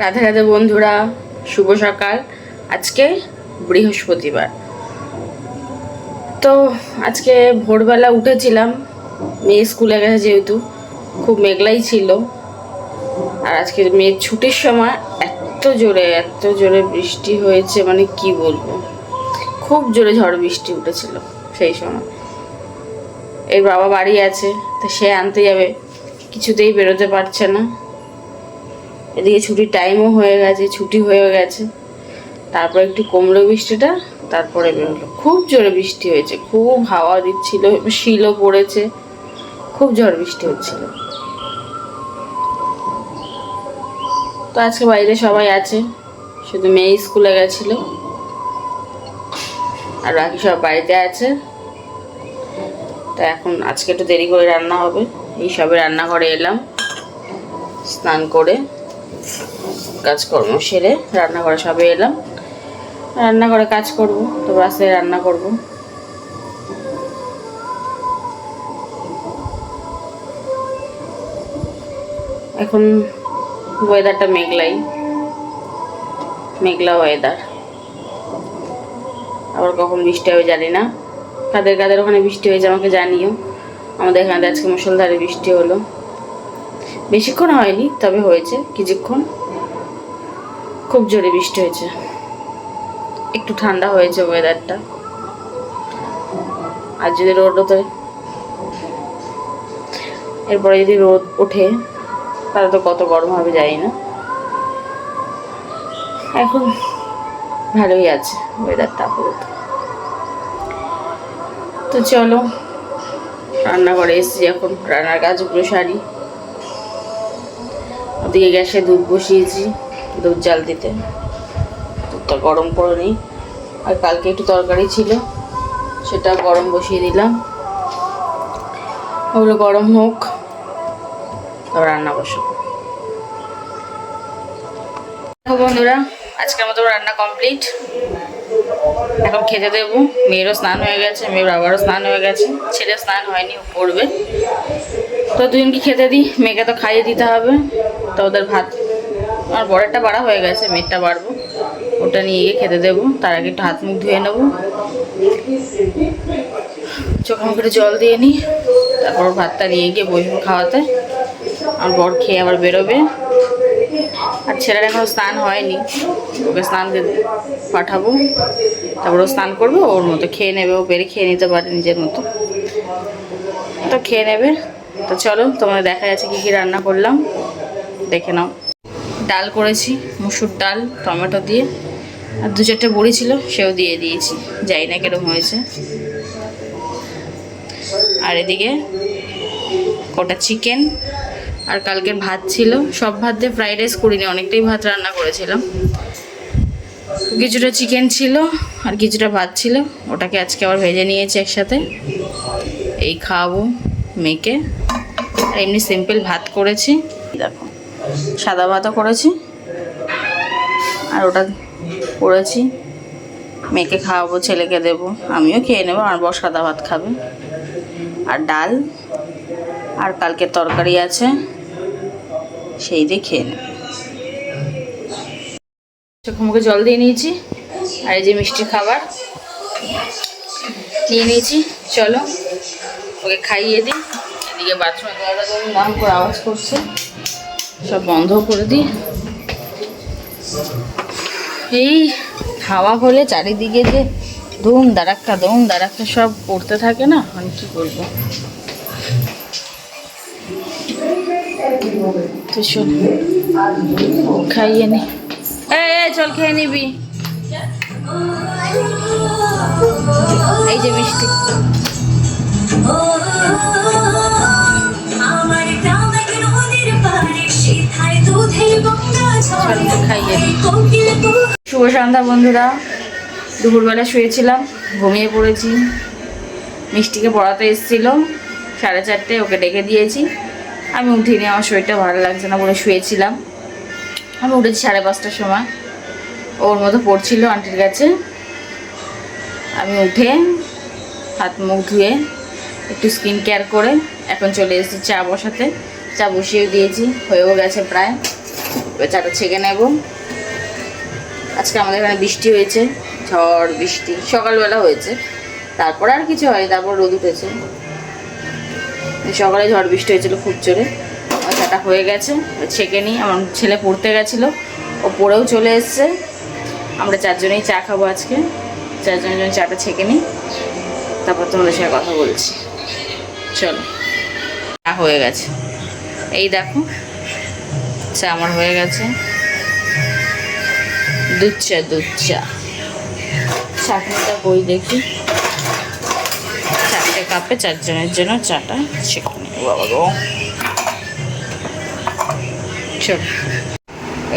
রাধে রাধে বন্ধুরা, শুভ সকাল। আজকে বৃহস্পতিবার। তো আজকে ভোরবেলা উঠেছিলাম, মেয়ে স্কুলে গেছে যেহেতু, খুব মেঘলাই ছিল। আর আজকে মেয়ের ছুটির সময় এত জোরে বৃষ্টি হয়েছে, মানে কি বলবো, খুব জোরে ঝড় বৃষ্টি উঠেছিল সেই সময়। এর বাবা বাড়ি আছে, তো সে আনতে যাবে, কিছুতেই বেরোতে পারছে না। এদিকে ছুটির টাইমও হয়ে গেছে, ছুটি হয়ে গেছে, তারপর একটু কমলো বৃষ্টিটা, তারপরে বেরোলো। খুব জোরে বৃষ্টি হয়েছে, খুব হাওয়া দিচ্ছিল, শিলও পড়েছে, খুব ঝড় বৃষ্টি হচ্ছিল। তো আজকে বাড়িতে সবাই আছে, শুধু মেয়ে স্কুলে গেছিলো, আর বাকি সব বাড়িতে আছে। তো এখন আজকে একটু দেরি করে রান্না হবে। এই সবে রান্নাঘরে এলাম, স্নান করে কাজকর্ম সেরে রান্নাঘরে সবে এলাম। রান্নাঘরে কাজ করব, তো বাসে রান্না করব। এখন ওয়েদারটা মেঘলা ওয়েদার। আবার কখন বৃষ্টি হবে জানি না। কাদের ওখানে বৃষ্টি হয়েছে আমাকে জানিও। আমাদের এখানে আজকে মুষলধারে বৃষ্টি হলো, বেশিক্ষণ হয়নি, তবে হয়েছে কিছুক্ষণ। খুব জোরে বৃষ্টি হয়েছে, একটু ঠান্ডা হয়েছে ওয়েদারটা। আর যদি রোদ ওঠে, এরপরে যদি রোদ ওঠে তাহলে তো কত গরম হবে জানি না। এখন ভালোই আছে ওয়েদারটা আপাতত। তো চলো, রান্নাঘরে এসেছি, এখন রান্নার কাজগুলো সারি। ওদিকে গ্যাসে দুধ বসিয়েছি, দুধ জাল দিতে। দুধটা গরম করে নিই। আর কালকে একটু তরকারি ছিল, সেটা গরম বসিয়ে দিলাম। ওগুলো গরম হোক, তারপর রান্না বসাবো। দেখো বন্ধুরা, আজকের মতো রান্না কমপ্লিট। এখন খেতে দেবো। মেয়েরও স্নান হয়ে গেছে, মেয়ের বাবারও স্নান হয়ে গেছে, ছেলে স্নান হয়নি, ও করবে। তো দুজনকে খেতে দিই, মেয়েকে তো খাইয়ে দিতে হবে। তো ওদের ভাত, আমার বড়েরটা বাড়া হয়ে গেছে, মেয়েরটা বাড়বো, ওটা নিয়ে গিয়ে খেতে দেবো। তার আগে একটু হাত মুখ ধুয়ে নেবো, চোখে মুখে জল দিয়ে নিই, তারপর ভাতটা নিয়ে গিয়ে বসবো খাওয়াতে। আমার বর খেয়ে আবার বেরোবে। আর ছেলের এখনও স্নান হয়নি, ওকে স্নান দিতে পাঠাবো, তারপর ও স্নান করবে, ওর মতো খেয়ে নেবে। ও পেরে খেয়ে নিতে পারে নিজের মতো, তো খেয়ে নেবে। তো চলো, তোমাদের দেখা যাচ্ছে কী কী রান্না করলাম, দেখে নাও। ডাল করেছি, মুসুর ডাল টমেটো দিয়ে, আর 2-4টে বড়ি ছিল, সেও দিয়ে দিয়েছি, জানি না কিরকম হয়েছে। আর এদিকে কটা চিকেন, আর কালকের ভাত ছিল। সব ভাত দিয়ে ফ্রাইড রাইস করিনি, অনেকটাই ভাত রান্না করেছিলাম। কিছুটা চিকেন ছিল আর কিছুটা ভাত ছিল, ওটাকে আজকে আবার ভেজে নিয়েছি একসাথে। এই খাওয়াবো মেয়েকে। আর এমনি সিম্পল ভাত করেছি, দেখো, সাদা ভাতও করেছি, আর ওটা করেছি মেয়েকে খাওয়াবো, ছেলেকে দেবো, আমিও খেয়ে নেবো। আর বর সাদা ভাত খাবে। আর ডাল আর কালকে তরকারি আছে, সেই দিয়ে খেয়ে নেবে। চোখে মুখে জল দিয়ে নিয়েছি, আর এই যে মিষ্টি খাবার নিয়ে নিয়েছি। চলো ওকে খাইয়ে দিই। এদিকে বাথরুমে দাম করে আওয়াজ করছে, সব বন্ধ করে দিই। এই হাওয়া হলে চারিদিকে যে ধুম দাঁড়াক্কা সব পড়তে থাকে না, মানে কি বলবো। তো শোন, খাইয়ে নি, চল খেয়ে নিবি। এই যে মিষ্টি, শুভ সন্ধ্যা বন্ধুরা। দুপুরবেলা শুয়েছিলাম, ঘুমিয়ে পড়েছি। মিষ্টিকে পড়াতে এসেছিল 4:30, ওকে ডেকে দিয়েছি। আমি উঠিনি, আমার শরীরটা ভালো লাগছে না বলে শুয়েছিলাম। আমি উঠেছি 5:30টার সময়, ওর মতো পড়ছিল আন্টির কাছে। আমি উঠে হাত মুখ ধুয়ে একটু স্কিন কেয়ার করে এখন চলে এসেছি চা বসাতে। চা বসিয়ে দিয়েছি, হয়েও গেছে প্রায়। এবার চাটা ছেঁকে নেব। আজকে আমাদের এখানে বৃষ্টি হয়েছে, ঝড় বৃষ্টি সকালবেলা হয়েছে, তারপর আর কিছু হয়, তারপর রোদ উঠেছে। সকালে ঝড় বৃষ্টি হয়েছিল খুব জোরে। আমার চাটা হয়ে গেছে, ছেঁকে নিই। আমার ছেলে পড়তে গেছিলো, ও পড়েও চলে এসছে। আমরা চারজনেই চা খাবো আজকে। চারজনের জন্য চাটা ছেঁকে নিই, তারপর তোমাদের সাথে কথা বলছি। চলো, চা হয়ে গেছে, এই দেখো চা আমার হয়ে গেছে। দুধ চা, দুধ চা। চাটনিটা বই দেখি। 4টে কাপে চারজনের জন্য চাটা ছেঁকে নিই। বাবা গো, চলো।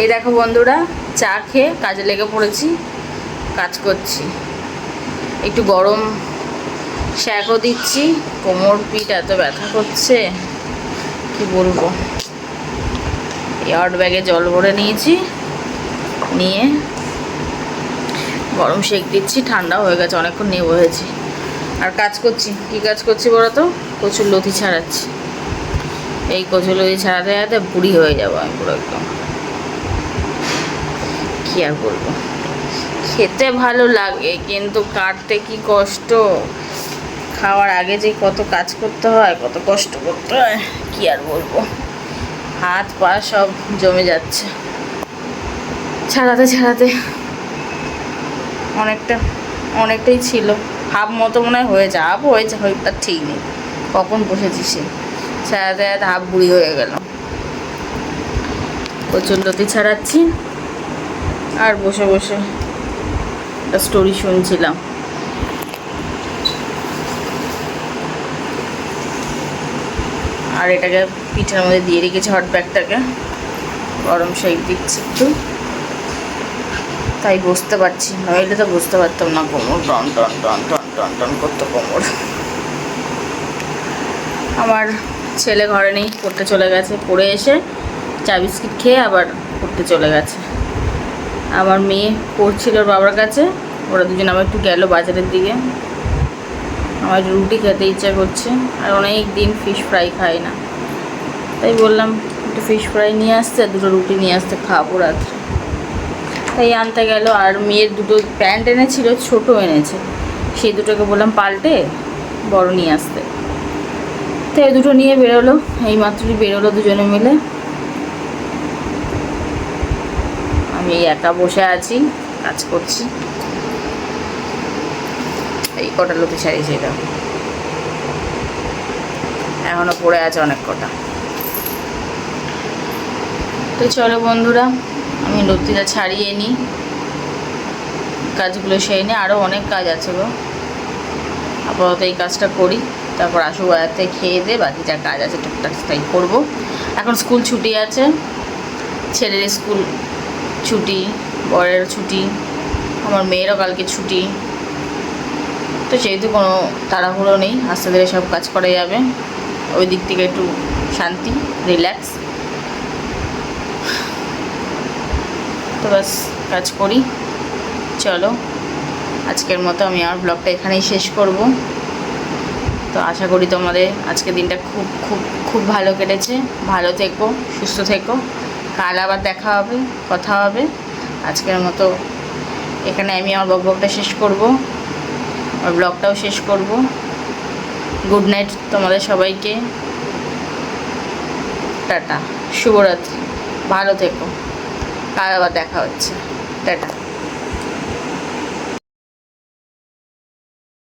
এই দেখো বন্ধুরা, চা খেয়ে কাজে লেগে পড়েছি, কাজ করছি। একটু গরম শ্যাকও দিচ্ছি। কোমর পিঠ এত ব্যথা করছে, কি বলবো। এয়ার ব্যাগে জল ভরে নিয়েছি, নিয়ে গরম শেক দিচ্ছি। ঠান্ডা হয়ে গেছে, অনেকক্ষণ নিয়ে বসেছি। আর কাজ করছি, কি কাজ করছি বলো তো? কচুর লতি ছাড়াচ্ছি। এই কচুর লতি ছাড়াতে ছাড়াতে বুড়ি হয়ে যাবো আমি পুরো একদম। কি আর বলবো, খেতে ভালো লাগে কিন্তু কাটতে কি কষ্ট। খাওয়ার আগে যে কত কাজ করতে হয়, কত কষ্ট করতে হয়, কি আর বলবো। হাত পা সব জমে যাচ্ছে ছাড়াতে ছাড়াতে। অনেকটাই ছিল, হাফ মতো মনে হয় হয়েছে। হাফও হয়েছে, হয়তো ঠিক নেই, কখন বসেছি সে ছাড়াতে ছাড়াতে হাফ বুড়ি হয়ে গেল। কচুর লতি ছাড়াচ্ছি আর বসে বসে একটা স্টোরি শুনছিলাম। আর এটাকে পিঠের মধ্যে দিয়ে রেখেছি, হট ব্যাগটাকে গরম শেক দিচ্ছি একটু, তাই বুঝতে পারছি, নইলে তো বুঝতে পারতাম না। কোমর টন টন টন টন টন টন করতো কোমর। আমার ছেলে ঘরে নেই, পড়তে চলে গেছে। পড়ে এসে চা বিস্কিট খেয়ে আবার পড়তে চলে গেছে। আমার মেয়ে পড়ছিল ওর বাবার কাছে, ওরা দুজন আবার একটু গেল বাজারের দিকে। আমার রুটি খেতে ইচ্ছা করছে, আর অনেক দিন ফিশ ফ্রাই খাই না, তাই বললাম একটু ফিশ ফ্রাই নিয়ে আসতে, আর 2টো রুটি নিয়ে আসতে, খাবো রাত্রে। তাই আনতে গেল। আর মেয়ের 2টো প্যান্ট এনেছিল, ছোটো এনেছে, সেই 2টোকে বললাম পাল্টে বড় নিয়ে আসতে। তাই 2টো নিয়ে বেরোলো, এই মাত্রই বেরোলো দুজনে মিলে। আমি একা বসে আছি, কাজ করছি। এই কটা লতি ছাড়িয়েছে, এটা এখনও পড়ে আছে অনেক কটা। তো চলো বন্ধুরা, আমি লতিটা ছাড়িয়ে নিই, কাজগুলো সেরে নিই। আরও অনেক কাজ আছে গো, আপাতত এই কাজটা করি, তারপর আসবো বাজার থেকে, খেয়ে দিয়ে বাকি যা কাজ আছে টুকটাক তাই করবো। এখন স্কুল ছুটি আছে, ছেলের স্কুল ছুটি, বরের ছুটি, আমার মেয়েরও কালকে ছুটি। তো সেহেতু কোনো তাড়াহুড়ো নেই, আস্তে ধীরে সব কাজ করা যাবে। ওই দিক থেকে একটু শান্তি, রিল্যাক্স। তো বাস কাজ করি। চলো, আজকের মতো আমি আমার ব্লগটা এখানেই শেষ করব। তো আশা করি তোমাদের আজকের দিনটা খুব খুব খুব ভালো কেটেছে। ভালো থেকো, সুস্থ থেকো। কাল আবার দেখা হবে, কথা হবে। আজকের মতো এখানে আমি আমার ব্লগটা শেষ করব, আমার ব্লগটাও শেষ করব। গুড নাইট তোমাদের সবাইকে, টাটা, শুভরাত্রি, ভালো থেকো। কাল আবার দেখা হচ্ছে, টাটা।